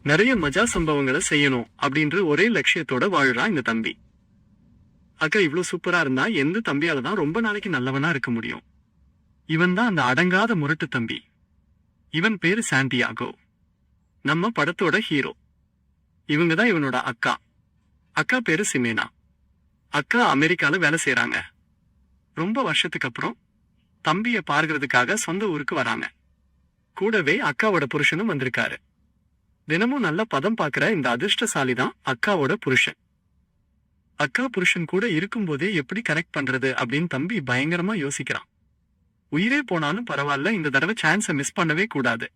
நிறைய மஜா சம்பவங்களை செய்யணும் அப்படின்ற ஒரே லட்சியத்தோட வாழுறான் இந்த தம்பி. அக்கா இவ்ளோ சூப்பரா இருந்தா எந்த தம்பியால தான் ரொம்ப நாளைக்கு நல்லவனா இருக்க முடியும்? இவன் தான் அந்த அடங்காத முரட்டு தம்பி. இவன் பேரு சாண்டியாகோ. நம்ம படத்தோட ஹீரோ. இவங்க தான் இவனோட அக்கா. அக்கா பேரு சிமேனா. அக்கா அமெரிக்கால வேலை செய்யறாங்க. ரொம்ப வருஷத்துக்கு அப்புறம் தம்பிய பார்க்கறதுக்காக சொந்த ஊருக்கு வராங்க. கூடவே அக்காவோட புருஷனும் வந்திருக்காரு. தினமும் நல்ல பதம் பாக்குற இந்த அதிர்ஷ்டசாலி தான் அக்காவோட புருஷன். அக்கா புருஷன் கூட இருக்கும்போதே எப்படி கரெக்ட் பண்றது அப்படின்னு தம்பி பயங்கரமா யோசிக்கிறான். உயிரே போனாலும் பரவாயில்ல, இந்த தடவை சான்ஸை மிஸ் பண்ணவே கூடாது.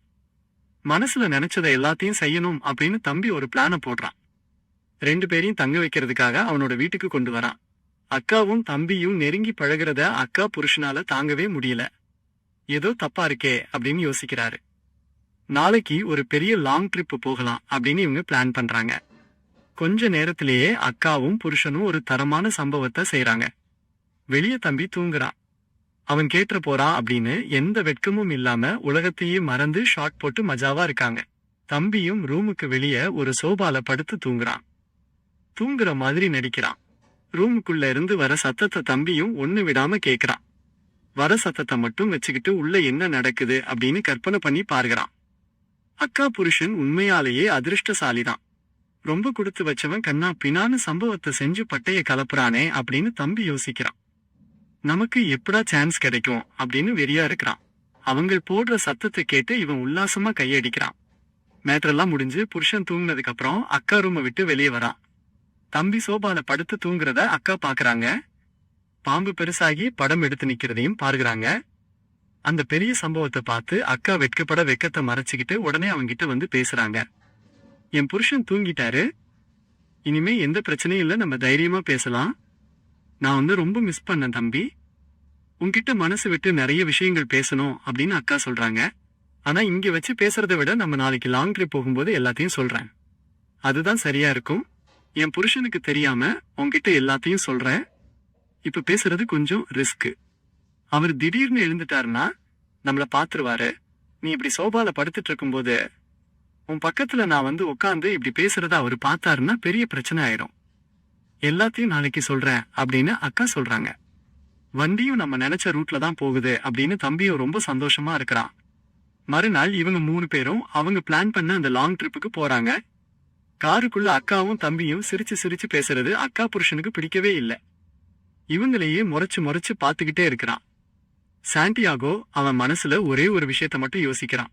மனசுல நினைச்சதை எல்லாத்தையும் செய்யணும் அப்படின்னு தம்பி ஒரு பிளான போடுறான். 2 பேரையும் தங்க வைக்கிறதுக்காக அவனோட வீட்டுக்கு கொண்டு வரான். அக்காவும் தம்பியும் நெருங்கி பழகிறத அக்கா புருஷனால தாங்கவே முடியல. ஏதோ தப்பா இருக்கே அப்படின்னு யோசிக்கிறாரு. நாளைக்கு ஒரு பெரிய லாங் ட்ரிப் போகலாம் அப்படின்னு இவங்க பிளான் பண்றாங்க. கொஞ்ச நேரத்திலேயே அக்காவும் புருஷனும் ஒரு தரமான சம்பவத்தை செய்யறாங்க. வெளியே தம்பி தூங்குறான். அவன் கேட்டுற போறான் அப்படின்னு எந்த வெட்கமும் இல்லாம உலகத்தையே மறந்து ஷாட் போட்டு மஜாவா இருக்காங்க. தம்பியும் ரூமுக்கு வெளியே ஒரு சோபால படுத்து தூங்குறான். தூங்குற மாதிரி நடிக்கிறான். ரூமுக்குள்ள இருந்து வர சத்தத்தை தம்பியும் ஒண்ணு விடாம கேக்குறான். வர சத்தத்தை மட்டும் வச்சுக்கிட்டு உள்ள என்ன நடக்குது அப்படின்னு கற்பனை பண்ணி பார்க்கிறான். அக்கா புருஷன் உண்மையாலேயே அதிர்ஷ்டசாலிதான். ரொம்ப கொடுத்து வச்சவன் கண்ணா பின்னான்னு சம்பவத்தை செஞ்சு பட்டைய கலப்புறானே அப்படின்னு தம்பி யோசிக்கிறான். நமக்கு எப்படா சான்ஸ் கிடைக்கும் அப்படின்னு வெறியா இருக்கிறான். அவங்க போடுற சத்தத்தை கேட்டு இவன் உல்லாசமா கையடிக்கிறான். மேட்டரெல்லாம் முடிஞ்சு புருஷன் தூங்கினதுக்கு அப்புறம் அக்கா ரூமை விட்டு வெளியே வரான். தம்பி சோபால படுத்து தூங்குறத அக்கா பாக்குறாங்க. பாம்பு பெருசாகி படம் எடுத்து நிக்கிறதையும் பார்க்கறாங்க. அந்த பெரிய சம்பவத்தை பார்த்து அக்கா வெட்கப்பட வெக்கத்தை மறைச்சுக்கிட்டு உடனே அவங்கிட்ட வந்து பேசுறாங்க. என் புருஷன் தூங்கிட்டாரு, இனிமே எந்த பிரச்சனையும் இல்ல, நம்ம தைரியமா பேசலாம். நான் ரொம்ப மிஸ் பண்ணேன் தம்பி. உன்கிட்ட மனசு விட்டு நிறைய விஷயங்கள் பேசணும் அப்படின்னு அக்கா சொல்றாங்க. ஆனா இங்க வச்சு பேசுறதை விட நம்ம நாளைக்கு லாங் ட்ரிப் போகும்போது எல்லாத்தையும் சொல்றேன். அதுதான் சரியா இருக்கும். என் புருஷனுக்கு தெரியாம உன்கிட்ட எல்லாத்தையும் சொல்றேன். இப்ப பேசுறது கொஞ்சம் ரிஸ்க். அவர் திடீர்னு எழுந்துட்டாருன்னா நம்மள பாத்துருவாரு. நீ இப்படி சோபால படுத்துட்டு இருக்கும்போது உன் பக்கத்துல நான் உட்காந்து இப்படி பேசுறத அவர் பார்த்தாருன்னா பெரிய பிரச்சனை ஆயிடும். எல்லாத்தையும் நாளைக்கு சொல்றேன் அப்படின்னு அக்கா சொல்றாங்க. வண்டியும் நம்ம நினைச்ச ரூட்ல தான் போகுது அப்படின்னு தம்பியும் ரொம்ப சந்தோஷமா இருக்கிறான். மறுநாள் இவங்க 3 பேரும் அவங்க பிளான் பண்ண அந்த லாங் ட்ரிப்புக்கு போறாங்க. காருக்குள்ள அக்காவும் தம்பியும் சிரிச்சு சிரிச்சு பேசுறது அக்கா புருஷனுக்கு பிடிக்கவே இல்லை. இவங்களையே முறைச்சு முறைச்சு பாத்துக்கிட்டே இருக்கிறான். சாண்டியாகோ அவன் மனசுல ஒரே ஒரு விஷயத்த மட்டும் யோசிக்கிறான்.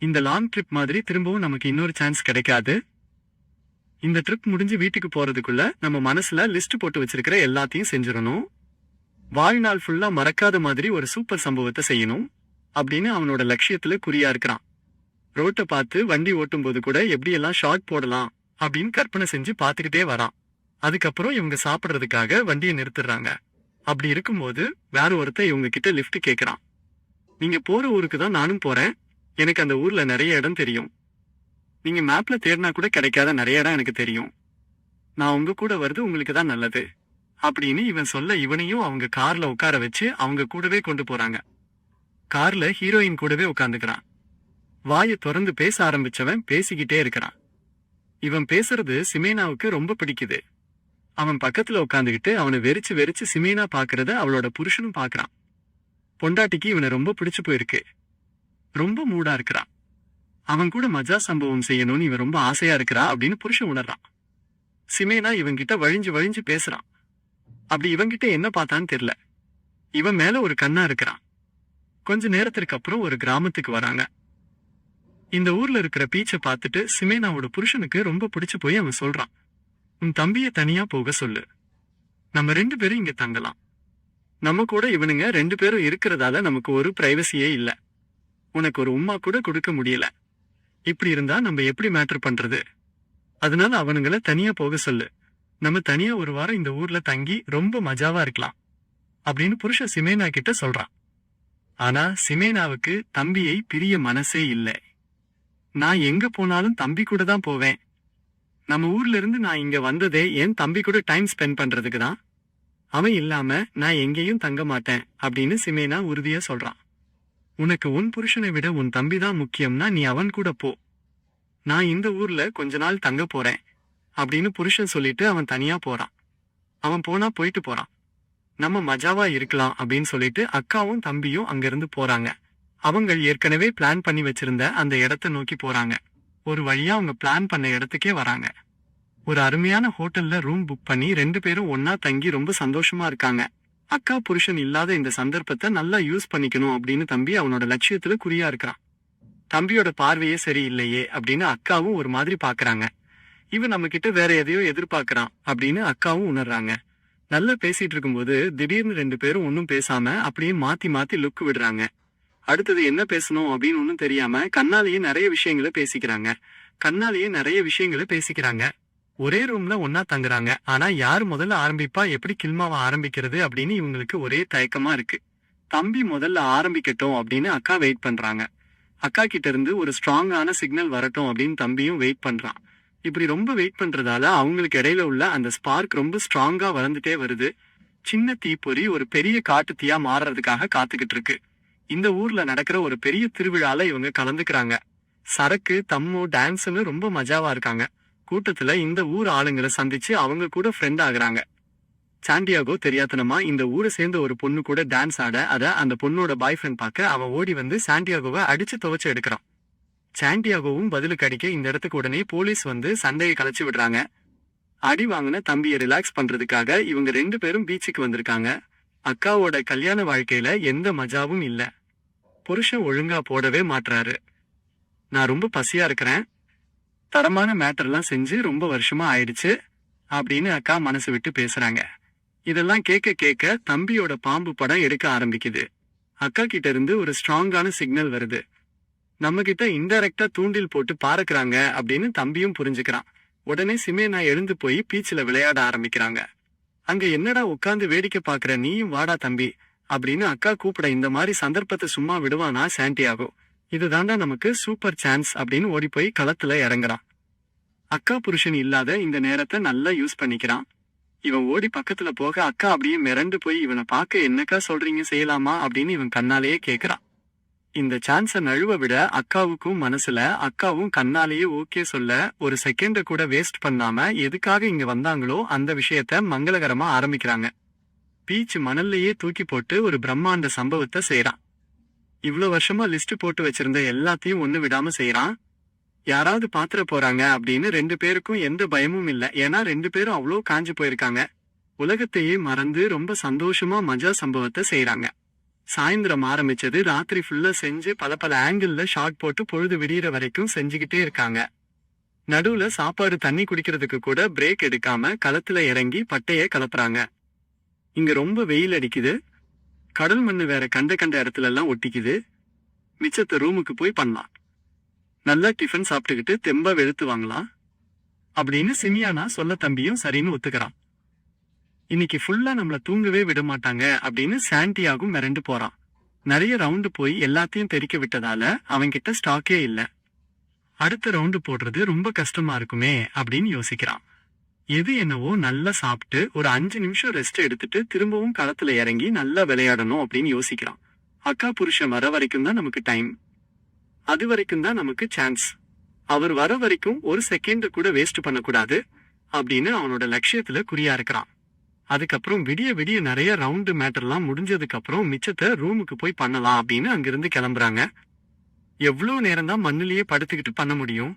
இந்த லாங் ட்ரிப் மாதிரி திரும்பவும் நமக்கு இன்னொரு சான்ஸ் கிடைக்காது. இந்த ட்ரிப் முடிஞ்சு வீட்டுக்கு போறதுக்குள்ள நம்ம மனசுல லிஸ்ட் போட்டு வச்சிருக்கிற எல்லாத்தையும் செஞ்சிடணும். வாழ்நாள் ஃபுல்லா மறக்காத மாதிரி ஒரு சூப்பர் சம்பவத்தை செய்யணும் அப்படின்னு அவனோட லட்சியத்துல குறியா இருக்கிறான். ரோட்டை பார்த்து வண்டி ஓட்டும் போது கூட எப்படியெல்லாம் ஷார்ட் போடலாம் அப்படின்னு கற்பனை செஞ்சு பாத்துக்கிட்டே வரான். அதுக்கப்புறம் இவங்க சாப்பிடுறதுக்காக வண்டியை நிறுத்துறாங்க. அப்படி இருக்கும்போது வேற ஒருத்தன் இவங்க கிட்ட லிஃப்ட் கேக்குறான். நீங்க போற ஊருக்கு தான் நானும் போறேன். எனக்கு அந்த ஊர்ல நிறைய இடம் தெரியும். நீங்க மேப்ல தேடினா கூட கிடைக்காத நிறைய இடம் எனக்கு தெரியும். நான் உங்க கூட வருது உங்களுக்கு தான் நல்லது அப்படின்னு இவன் சொல்ல இவனையும் அவங்க கார்ல உட்கார வச்சு அவங்க கூடவே கொண்டு போறாங்க. கார்ல ஹீரோயின் கூடவே உட்காந்துக்கிறான். வாயை திறந்து பேச ஆரம்பிச்சவன் பேசிக்கிட்டே இருக்கிறான். இவன் பேசுறது சிமேனாவுக்கு ரொம்ப பிடிக்குது. அவன் பக்கத்துல உட்காந்துக்கிட்டு அவனை வெறிச்சு வெறிச்சு சிமேனா பாக்குறத அவளோட புருஷனும் பாக்குறான். பொண்டாட்டிக்கு இவனை ரொம்ப பிடிச்சு போயிருக்கு. ரொம்ப மூடா இருக்கிறான். அவன் கூட மஜா சம்பவம் செய்யணும்னு இவன் ரொம்ப ஆசையா இருக்கிறா அப்படின்னு புருஷன் உணர்றான். சிமேனா இவன்கிட்ட வழிஞ்சு வழிஞ்சு பேசுறான். அப்படி இவன்கிட்ட என்ன பார்த்தான்னு தெரியல. இவன் மேல ஒரு கண்ணா இருக்கிறான். கொஞ்ச நேரத்திற்கு அப்புறம் ஒரு கிராமத்துக்கு வராங்க. இந்த ஊர்ல இருக்கிற பீச்சை பார்த்துட்டு சிமேனாவோட புருஷனுக்கு ரொம்ப பிடிச்சு போய் அவன் சொல்றான், உன் தம்பிய தனியா போக சொல்லு. நம்ம 2 பேரும் இங்க தங்கலாம். நம்ம கூட இவனுங்க 2 பேரும் இருக்கிறதால நமக்கு ஒரு பிரைவசியே இல்ல. உனக்கு ஒரு உம்மா கூட கொடுக்க முடியல. இப்படி இருந்தா நம்ம எப்படி மேட்டர் பண்றது? அதனால அவனுங்கள தனியா போக சொல்லு. நம்ம தனியா ஒரு வாரம் இந்த ஊர்ல தங்கி ரொம்ப மஜாவா இருக்கலாம் அப்படின்னு புருஷன் சிமேனா கிட்ட சொல்றான். ஆனா சிமேனாவுக்கு தம்பியை பிரிய மனசே இல்லை. நான் எங்க போனாலும் தம்பி கூட தான் போவேன். நம்ம ஊர்ல இருந்து நான் இங்க வந்ததே என் தம்பி கூட டைம் ஸ்பெண்ட் பண்றதுக்கு தான். அவன் இல்லாம நான் எங்கேயும் தங்க மாட்டேன் அப்படின்னு சிமேனா உறுதியா சொல்றான். உனக்கு உன் புருஷனை விட உன் தம்பி தான் முக்கியம்னா நீ அவன் கூட போ. நான் இந்த ஊர்ல கொஞ்ச நாள் தங்க போறேன் அப்படின்னு புருஷன் சொல்லிட்டு அவன் தனியா போறான். அவன் போனா போயிட்டு போறான். நம்ம மஜாவா இருக்கலாம் அப்படின்னு சொல்லிட்டு அக்காவும் தம்பியும் அங்கிருந்து போறாங்க. அவங்க ஏற்கனவே பிளான் பண்ணி வச்சிருந்த அந்த இடத்தை நோக்கி போறாங்க. ஒரு வழியா அவங்க பிளான் பண்ண இடத்துக்கே வராங்க. ஒரு அருமையான ஹோட்டல்ல ரூம் புக் பண்ணி 2 பேரும் ஒன்னா தங்கி ரொம்ப சந்தோஷமா இருக்காங்க. அக்கா புருஷன் இல்லாத இந்த சந்தர்ப்பத்தை நல்லா யூஸ் பண்ணிக்கணும் அப்படின்னு தம்பி அவனோட லட்சியத்துல குறியா இருக்கிறான். தம்பியோட பார்வையே சரியில்லையே அப்படின்னு அக்காவும் ஒரு மாதிரி பாக்குறாங்க. இவன் நம்ம கிட்ட வேற எதையோ எதிர்பார்க்கறான் அப்படின்னு அக்காவும் உணர்றாங்க. நல்லா பேசிட்டு இருக்கும்போது திடீர்னு 2 பேரும் ஒன்னும் பேசாம அப்படியே மாத்தி மாத்தி லுக் விடுறாங்க. அடுத்தது என்ன பேசணும் அப்படின்னு ஒன்னும் தெரியாம கண்ணாலேயே நிறைய விஷயங்களை பேசிக்கிறாங்க. ஒரே ரூம்ல ஒன்னா தங்குறாங்க. ஆனா யாரு முதல்ல ஆரம்பிப்பா, எப்படி கில்மாவ ஆரம்பிக்கிறது அப்படின்னு இவங்களுக்கு ஒரே தயக்கமா இருக்கு. தம்பி முதல்ல ஆரம்பிக்கட்டும் அப்படின்னு அக்கா வெயிட் பண்றாங்க. அக்கா கிட்ட இருந்து ஒரு ஸ்ட்ராங்கான சிக்னல் வரட்டும் அப்படின்னு தம்பியும் வெயிட் பண்றான். இப்படி ரொம்ப வெயிட் பண்றதால அவங்களுக்கு இடையில உள்ள அந்த ஸ்பார்க் ரொம்ப ஸ்ட்ராங்கா வளர்ந்துட்டே வருது. சின்ன தீப்பொறி ஒரு பெரிய காட்டு தீயா மாறுறதுக்காக காத்துக்கிட்டு இருக்கு. இந்த ஊர்ல நடக்கிற ஒரு பெரிய திருவிழால இவங்க கலந்துக்கிறாங்க. சரக்கு தம்மு டான்ஸ்னு ரொம்ப மஜாவா இருக்காங்க. கூட்டத்துல இந்த ஊர் ஆளுங்களை சந்திச்சு அவங்க கூட ஃப்ரெண்ட் ஆகுறாங்க. சாண்டியாகோ தெரியாதனமா இந்த ஊரை சேர்ந்த ஒரு பொண்ணு கூட டான்ஸ் ஆட அந்த பொண்ணோட பாய் ஃப்ரெண்ட் பார்க்க அவன் ஓடி வந்து சாண்டியாகோவை அடிச்சு துவைச்சு எடுக்கிறான். சாண்டியாகோவும் பதிலுக்கு அடிக்க இந்த இடத்துக்கு உடனே போலீஸ் வந்து சண்டையை கலைச்சு விடுறாங்க. அடி வாங்கின தம்பியை ரிலாக்ஸ் பண்றதுக்காக இவங்க 2 பேரும் பீச்சுக்கு வந்திருக்காங்க. அக்காவோட கல்யாண வாழ்க்கையில எந்த மஜாவும் இல்ல. புருஷன் ஒழுங்கா போடவே மாட்றாரு. நான் ரொம்ப பசியா இருக்கிறேன், தரமான மேட்டர்லாம் செஞ்சு ரொம்ப வருஷமா ஆயிடுச்சு அப்படின்னு அக்கா மனசு விட்டு பேசுறாங்க. இதெல்லாம் கேட்க கேட்க தம்பியோட பாம்பு படம் எடுக்க ஆரம்பிக்குது. அக்கா கிட்ட இருந்து ஒரு ஸ்ட்ராங்கான சிக்னல் வருது. நம்ம கிட்ட இன்டைரக்டா தூண்டில் போட்டு பாருக்குறாங்க அப்படின்னு தம்பியும் புரிஞ்சுக்கிறான். உடனே சிமேனா எழுந்து போய் பீச்சில் விளையாட ஆரம்பிக்கிறாங்க. அங்க என்னடா உட்கார்ந்து வேடிக்கை பாக்குற, நீயும் வாடா தம்பி அப்படின்னு அக்கா கூப்பிட இந்த மாதிரி சந்தர்ப்பத்தை சும்மா விடுவானா சாண்டியாகோ? இதுதாண்டா நமக்கு சூப்பர் சான்ஸ் அப்படின்னு ஓடி போய் களத்துல இறங்குறான். அக்கா புருஷன் இல்லாத இந்த நேரத்தை நல்லா யூஸ் பண்ணிக்கிறான். இவன் ஓடி பக்கத்துல போக அக்கா அப்படியே மிரண்டு போய் இவனை பார்க்க என்னக்கா சொல்றீங்க, செய்யலாமா அப்படின்னு இவன் கண்ணாலேயே கேக்குறான். இந்த சான்ஸ நழுவ விட அக்காவுக்கும் மனசுல அக்காவும் கண்ணாலேயே ஓகே சொல்ல ஒரு செகண்ட கூட வேஸ்ட் பண்ணாம எதுக்காக இங்க வந்தாங்களோ அந்த விஷயத்த மங்களகரமா ஆரம்பிக்கிறாங்க. பீச் மணல்லையே தூக்கி போட்டு ஒரு பிரம்மாண்ட சம்பவத்தை செய்யறான். இவ்ளோ வருஷமா லிஸ்ட் போட்டு வச்சிருந்த எல்லாத்தையும் ஒண்ணு விடாம செய்யறான். யாராவது பாத்திர போறாங்க அப்படின்னு 2 பேருக்கும் எந்த பயமும் இல்ல. ஏன்னா 2 பேரும் அவ்வளோ காஞ்சு போயிருக்காங்க. உலகத்தையே மறந்து ரொம்ப சந்தோஷமா மஜா சம்பவத்தை செய்யறாங்க. சாயந்தரம் ஆரம்பிச்சது ராத்திரி ஃபுல்லா செஞ்சு பல ஆங்கிள் ஷாட் போட்டு பொழுது விடியற வரைக்கும் செஞ்சுக்கிட்டே இருக்காங்க. நடுவுல சாப்பாடு தண்ணி குடிக்கிறதுக்கு கூட பிரேக் எடுக்காம களத்துல இறங்கி பட்டைய கலப்புறாங்க. இங்க ரொம்ப வெயில் அடிக்குது. கடல் மண்ணு வேற கண்ட இடத்துல எல்லாம் ஒட்டிக்குது. மிச்சத்தை ரூமுக்கு போய் பண்ணலாம். நல்லா டிஃபன் சாப்பிட்டுக்கிட்டு தெம்பா வெளுத்து வாங்கலாம் அப்படின்னு சிமியானா சொல்ல தம்பியும் சரின்னு ஒத்துக்கிறான். இன்னைக்கு ஃபுல்லா நம்மள தூங்கவே விட மாட்டாங்க அப்படின்னு சாண்டியாகும் மிரண்டு போறான். நிறைய ரவுண்டு போய் எல்லாத்தையும் தெறிக்க விட்டதால அவன்கிட்ட ஸ்டாக்கே இல்ல. அடுத்த ரவுண்டு போடுறது ரொம்ப கஷ்டமா இருக்குமே அப்படின்னு யோசிக்கிறான். எது என்னவோ நல்லா சாப்பிட்டு ஒரு 5 நிமிஷம் ரெஸ்ட் எடுத்துட்டு திரும்பவும் களத்துல இறங்கி நல்லா விளையாடணும் அப்படின்னு யோசிக்கிறான். அக்கா புருஷன் வர வரைக்கும் தான் நமக்கு டைம், அது வரைக்கும் தான் நமக்கு சான்ஸ். அவர் வர வரைக்கும் ஒரு செகண்ட் கூட வேஸ்ட் பண்ணக்கூடாது அப்படின்னு அவனோட லட்சியத்துல குறியா இருக்கிறான். அதுக்கப்புறம் விடிய விடிய நிறைய ரவுண்டு மேட்டர்லாம் முடிஞ்சதுக்கு அப்புறம் மிச்சத்தை ரூமுக்கு போய் பண்ணலாம் அப்படின்னு அங்கிருந்து கிளம்புறாங்க. எவ்வளவு நேரம் தான் மண்ணிலேயே படுத்துக்கிட்டு பண்ண முடியும்?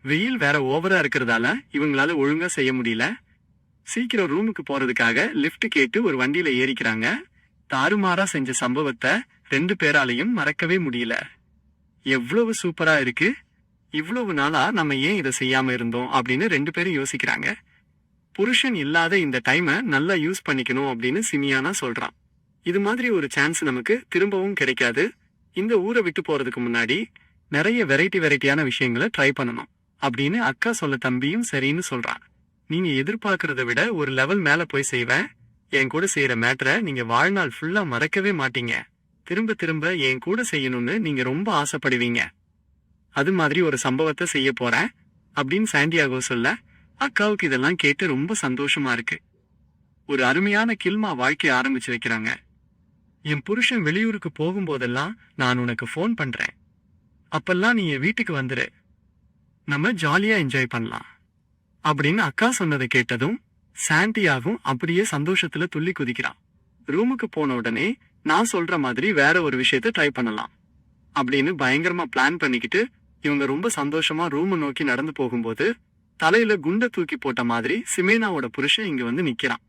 வெயில் வேற ஓவரா இருக்கிறதால இவங்களால ஒழுங்கா செய்ய முடியல. சீக்கிரம் ரூமுக்கு போறதுக்காக லிஃப்ட் கேட்டு ஒரு வண்டியில ஏறிக்கிறாங்க. தாறுமாறா செஞ்ச சம்பவத்தை 2 பேராலையும் மறக்கவே முடியல. எவ்வளவு சூப்பரா இருக்கு, இவ்வளவு நாளா நம்ம ஏன் இதை செய்யாம இருந்தோம் அப்படின்னு 2 பேரும் யோசிக்கிறாங்க. புருஷன் இல்லாத இந்த டைமை நல்லா யூஸ் பண்ணிக்கணும் அப்படின்னு சிமியானா சொல்றான். இது மாதிரி ஒரு சான்ஸ் நமக்கு திரும்பவும் கிடைக்காது. இந்த ஊரை விட்டு போறதுக்கு முன்னாடி நிறைய வெரைட்டியான விஷயங்களை ட்ரை பண்ணணும் அப்படின்னு அக்கா சொல்ல தம்பியும் சரின்னு சொல்றான். நீங்க எதிர்பார்க்கறத விட ஒரு லெவல் மேல போய் செய்வேன். என் கூட செய்யற மேட்டரை நீங்க வாழ்நாள் ஃபுல்லா மறக்கவே மாட்டீங்க. திரும்ப திரும்ப என் கூட செய்யணும்னு நீங்க ரொம்ப ஆசைப்படுவீங்க. அது மாதிரி ஒரு சம்பவத்தை செய்ய போறேன் அப்படின்னு சாண்டியாகோ சொல்ல அக்காவுக்கு இதெல்லாம் கேட்டு ரொம்ப சந்தோஷமா இருக்கு. ஒரு அருமையான கில்மா வாழ்க்கை ஆரம்பிச்சு வைக்கிறாங்க. என் புருஷன் வெளியூருக்கு போகும்போதெல்லாம் நான் உனக்கு ஃபோன் பண்றேன். அப்பெல்லாம் நீ என் வீட்டுக்கு வந்துரு. நம்ம ஜாலியா என்ஜாய் பண்ணலாம் அப்படின்னு அக்கா சொன்னதை கேட்டதும் சாண்டியாகும் அப்படியே சந்தோஷத்துல துள்ளி குதிக்கிறான். ரூமுக்கு போன உடனே நான் சொல்ற மாதிரி வேற ஒரு விஷயத்த ட்ரை பண்ணலாம் அப்படின்னு பயங்கரமா பிளான் பண்ணிக்கிட்டு இவங்க ரொம்ப சந்தோஷமா ரூம் நோக்கி நடந்து போகும்போது தலையில குண்ட தூக்கி போட்ட மாதிரி சிமேனாவோட புருஷன் இங்க வந்து நிக்கிறான்.